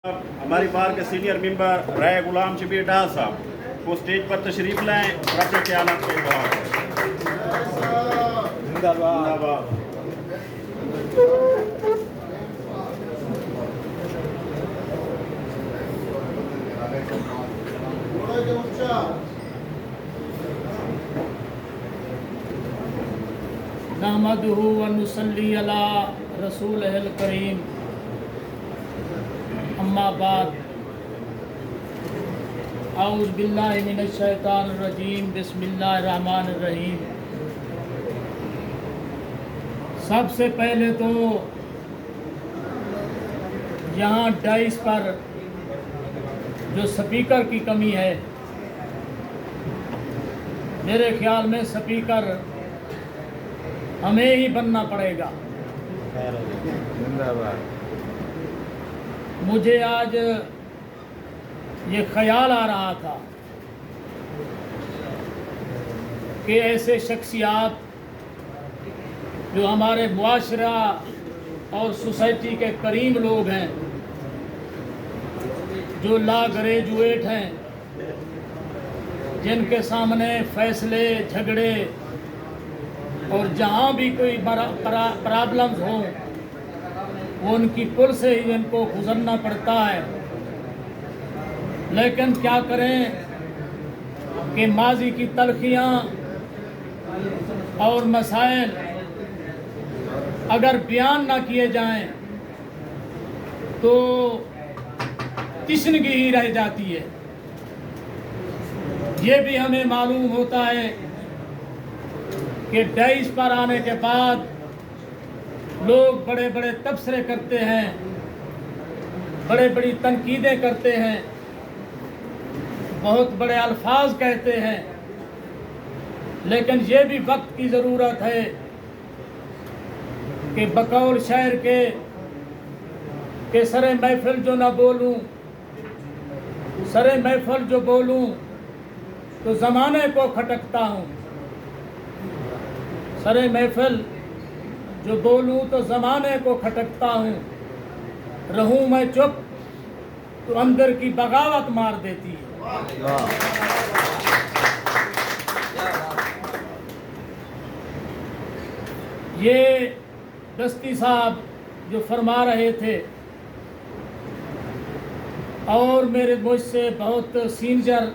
ہماری بار کے senior member رائے غلام شبیر ڈار صاحب وہ اسٹیج پر تشریف لائیں اور اپنے خیالات کو اظہار کریں۔ زندہ باد۔ نحمدہ ونصلی علی رسولہ الکریم، اما بعد، اعوذ باللہ من الشیطان الرجیم، بسم اللہ الرحمن الرحیم۔ سب سے پہلے تو یہاں ڈائس پر جو سپیکر کی کمی ہے، میرے خیال میں سپیکر ہمیں ہی بننا پڑے گا۔ مجھے آج یہ خیال آ رہا تھا کہ ایسے شخصیات جو ہمارے معاشرہ اور سوسائٹی کے قریب لوگ ہیں، جو لا گریجویٹ ہیں، جن کے سامنے فیصلے، جھگڑے اور جہاں بھی کوئی پرابلمز ہوں وہ ان کی پل سے ہی ان کو گزرنا پڑتا ہے، لیکن کیا کریں کہ ماضی کی تلخیاں اور مسائل اگر بیان نہ کیے جائیں تو تشنگی ہی رہ جاتی ہے۔ یہ بھی ہمیں معلوم ہوتا ہے کہ ڈائس پر آنے کے بعد لوگ بڑے بڑے تبصرے کرتے ہیں، بڑے بڑی تنقیدیں کرتے ہیں، بہت بڑے الفاظ کہتے ہیں، لیکن یہ بھی وقت کی ضرورت ہے کہ بقول شاعر کے کہ سر محفل جو نہ بولوں، سر محفل جو بولوں تو زمانے کو کھٹکتا ہوں، سر محفل جو بولوں تو زمانے کو کھٹکتا ہوں، رہوں میں چپ تو اندر کی بغاوت مار دیتی ہے۔ یہ دستی صاحب جو فرما رہے تھے، اور مجھ سے بہت سینئر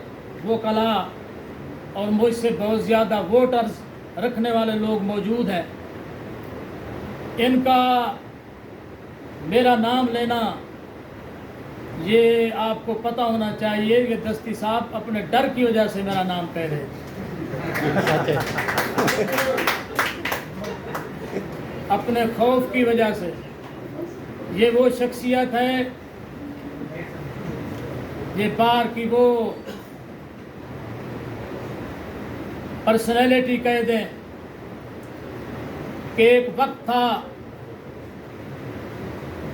وکلاء اور مجھ سے بہت زیادہ ووٹرز رکھنے والے لوگ موجود ہیں، ان کا میرا نام لینا یہ آپ کو پتہ ہونا چاہیے کہ دستی صاحب اپنے ڈر کی وجہ سے میرا نام کہہ رہے تھے، اپنے خوف کی وجہ سے۔ یہ وہ شخصیت ہے، یہ بار کی وہ پرسنالٹی کہہ دیں کہ ایک وقت تھا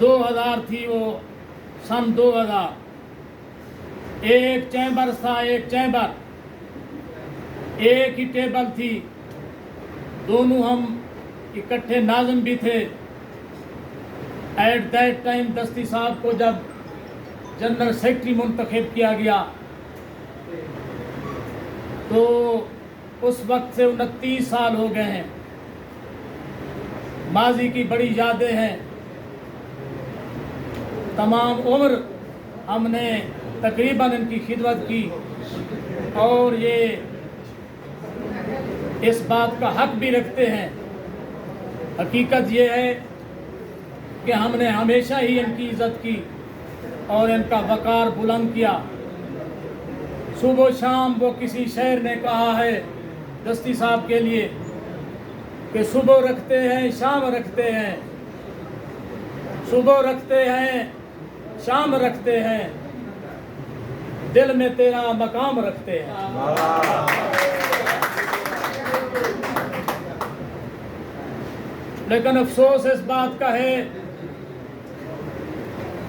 2000 تھی، وہ سن 2000، ایک چیمبر تھا، ایک چیمبر، ایک ہی ٹیبل تھی، دونوں ہم اکٹھے ناظم بھی تھے۔ ایٹ دیٹ ٹائم دستی صاحب کو جب جنرل سیکرٹری منتخب کیا گیا تو اس وقت سے 29 سال ہو گئے ہیں، ماضی کی بڑی یادیں ہیں، تمام عمر ہم نے تقریباً ان کی خدمت کی، اور یہ اس بات کا حق بھی رکھتے ہیں۔ حقیقت یہ ہے کہ ہم نے ہمیشہ ہی ان کی عزت کی اور ان کا وقار بلند کیا۔ صبح و شام وہ کسی شاعر نے کہا ہے دستی صاحب کے لیے کہ صبح رکھتے ہیں، شام رکھتے ہیں، صبح رکھتے ہیں، شام رکھتے ہیں، دل میں تیرا مقام رکھتے ہیں۔ لیکن افسوس اس بات کا ہے،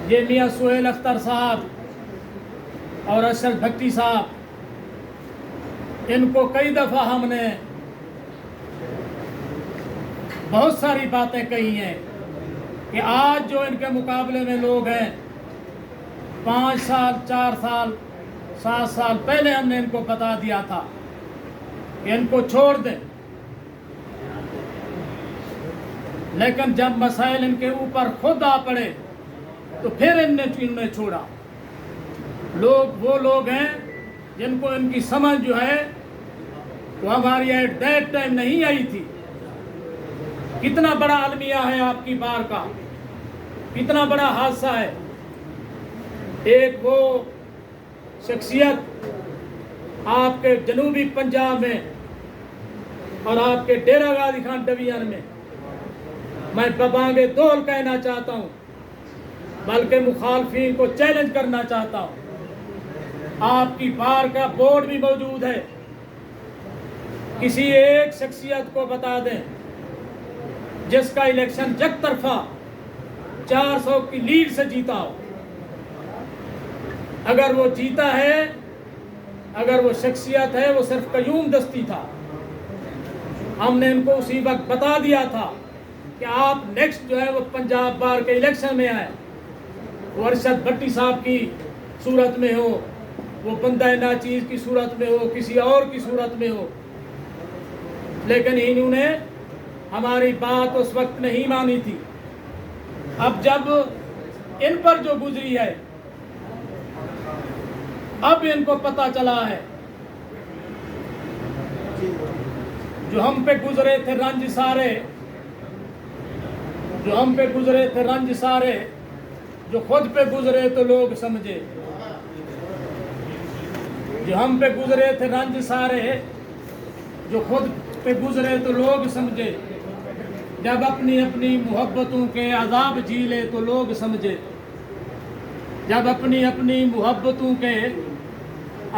یہ میاں سہیل اختر صاحب اور اشرف بھٹی صاحب، ان کو کئی دفعہ ہم نے بہت ساری باتیں کہی ہیں کہ آج جو ان کے مقابلے میں لوگ ہیں 5 साल 4 साल 7 साल पहले हमने इनको बता दिया था कि इनको छोड़ दें, लेकिन जब मसाइल इनके ऊपर खुद आ पड़े तो फिर इन्हें छोड़ा। वो लोग हैं जिनको इनकी समझ जो है वो हमारी एट दैट टाइम नहीं आई थी। कितना बड़ा अलमिया है आपकी बार का, कितना बड़ा हादसा है। एक वो शख्सियत आपके जनूबी पंजाब में और आपके डेरा गाजी खान डिवीजन में, मैं बबांगे दौल कहना चाहता हूँ, बल्कि मुखालफिन को चैलेंज करना चाहता हूँ। आपकी बार का बोर्ड भी मौजूद है। किसी एक शख्सियत को बता दें जिसका इलेक्शन एक तरफा 400 की लीड से जीता हो। अगर वो जीता है, अगर वो शख्सियत है, वो सिर्फ कयूम दस्ती था। हमने इनको उसी वक्त बता दिया था कि आप नेक्स्ट जो है वो पंजाब बार के इलेक्शन में आए, वो अरशद भट्टी साहब की सूरत में हो, वो बंदा नाचीज की सूरत में हो, किसी और की सूरत में हो। लेकिन इन्होंने हमारी बात उस वक्त नहीं मानी थी। अब जब इन पर जो गुजरी है, अब इनको पता चला है, जो हम पे गुजरे थे रंज सारे, जो हम पे गुजरे थे रंज सारे, जो खुद पे गुजरे तो लोग समझे। जो हम पे गुजरे थे रंज सारे, जो खुद पे गुजरे तो लोग समझे। जब अपनी अपनी मोहब्बतों के अजाब झीले तो लोग समझे। जब अपनी अपनी मोहब्बतों के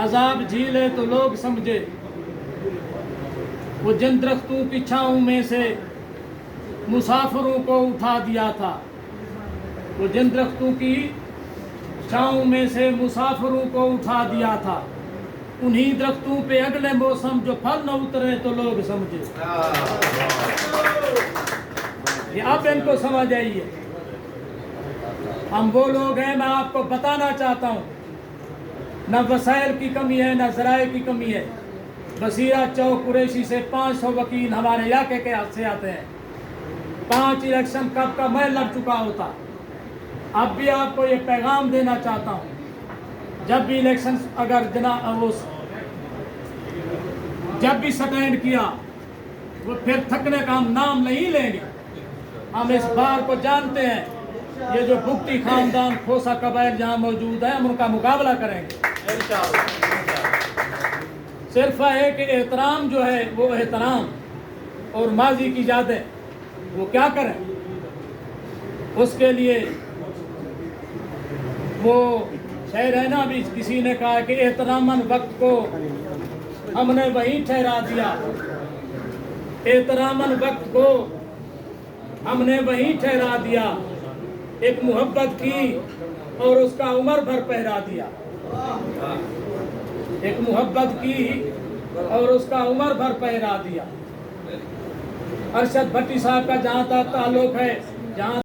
अजाब झीले तो लोग समझे। वो जिन दरख्तों की छाँव में से मुसाफिरों को उठा दिया था, वो जिन दरख्तों की छाँव में से मुसाफिरों को उठा दिया था, उन्हीं दरख्तों पे अगले मौसम जो फल न उतरे तो लोग समझे। ये अब इनको समझ आइए। हम वो लोग हैं, मैं आपको बताना चाहता हूँ, न वसाइल की कमी है, न ज़राए की कमी है। बसीरा चौक कुरैशी से 500 वकील हमारे इलाके के हाथ से आते हैं। 5 इलेक्शन कब का मैं लग चुका होता। अब भी आपको ये पैगाम देना चाहता हूँ, जब भी इलेक्शन अगर जब भी स्टैंड किया, वो फिर थकने का हम नाम नहीं लेंगे। हम इस बार को जानते हैं, ये जो भुगती खानदान खोसा कबाइल जहाँ मौजूद है, हम उनका मुकाबला करेंगे। सिर्फ है कि एहतराम जो है वो एहतराम और माजी की यादें वो क्या करें, उसके लिए वो शायर है ना, भी किसी ने कहा कि एहतरामन वक्त को हमने वहीं ठहरा दिया। एहतरामन वक्त को हमने वहीं ठहरा दिया। एक मोहब्बत की और उसका उम्र भर पहरा दिया। एक मोहब्बत की और उसका उम्र भर पहरा दिया। अरशद भट्टी साहब का जहाँ तक ताल्लुक है, जहाँ